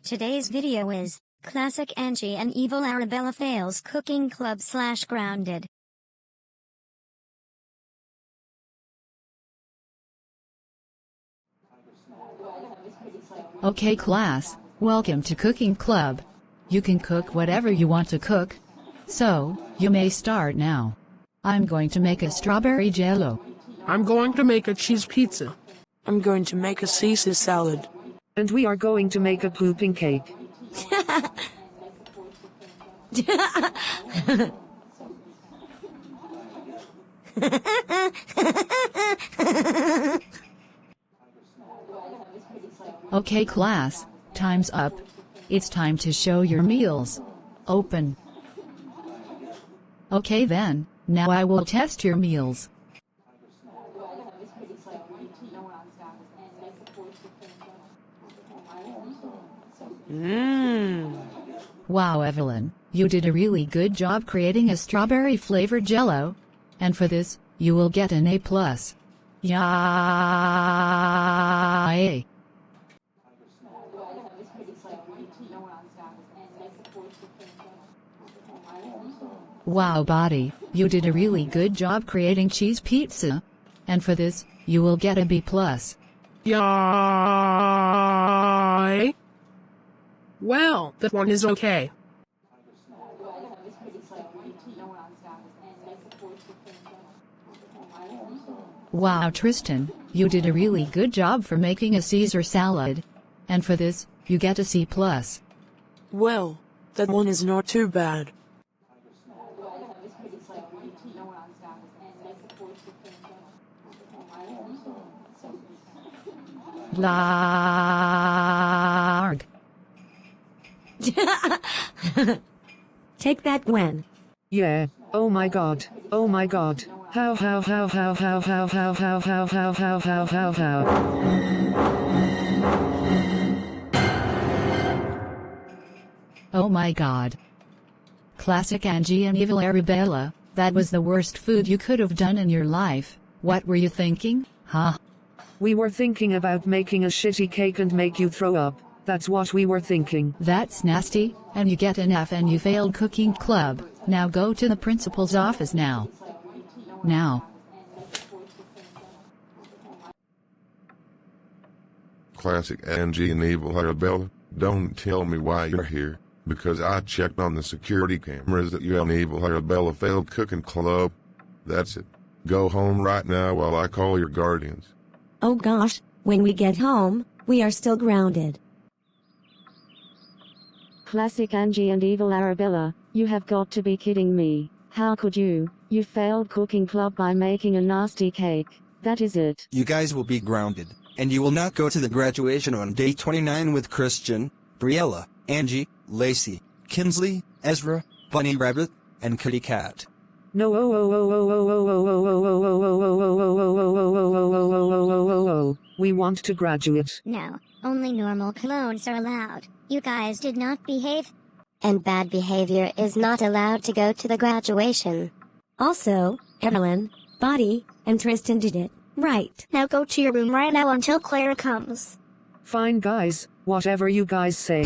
Today's video is Classic Angie and Evil Arabella fails cooking club / grounded. Okay class, welcome to Cooking Club. You can cook whatever you want to cook. So, you may start now. I'm going to make a strawberry jello. I'm going to make a cheese pizza. I'm going to make a Caesar salad. And we are going to make a pooping cake. Okay class, time's up. It's time to show your meals. Open. Okay then, now I will test your meals. Wow Evelyn, you did a really good job creating a strawberry flavored jello. And for this, you will get an A+. Yay! Wow Buddy, you did a really good job creating cheese pizza. And for this, you will get a B+. Yay! Well, that one is okay. Wow Tristan, you did a really good job for making a Caesar salad. And for this, you get a C+. Well, that one is not too bad. Blarg. Take that, Gwen. Yeah, oh my god, oh my god. How. Oh my god. Classic Angie and Evil Arabella, that was the worst food you could have done in your life. What were you thinking, huh? We were thinking about making a shitty cake and make you throw up. That's what we were thinking. That's nasty, and you get an F and you failed cooking club. Now go to the principal's office now. Now. Classic Angie and Evil Arabella, don't tell me why you're here, because I checked on the security cameras that you and Evil Arabella failed cooking club. That's it. Go home right now while I call your guardians. Oh gosh, when we get home, we are still grounded. Classic Angie and Evil Arabella, you have got to be kidding me. How could you? You failed cooking club by making a nasty cake. That is it. You guys will be grounded, and you will not go to the graduation on day 29 with Christian, Briella, Angie, Lacey, Kinsley, Ezra, Bunny Rabbit, and Kitty Cat. No. We want to graduate. No, only normal clones are allowed. You guys did not behave. And bad behavior is not allowed to go to the graduation. Also, Evelyn, Buddy, and Tristan did it. Right. Now go to your room right now until Claire comes. Fine guys, whatever you guys say.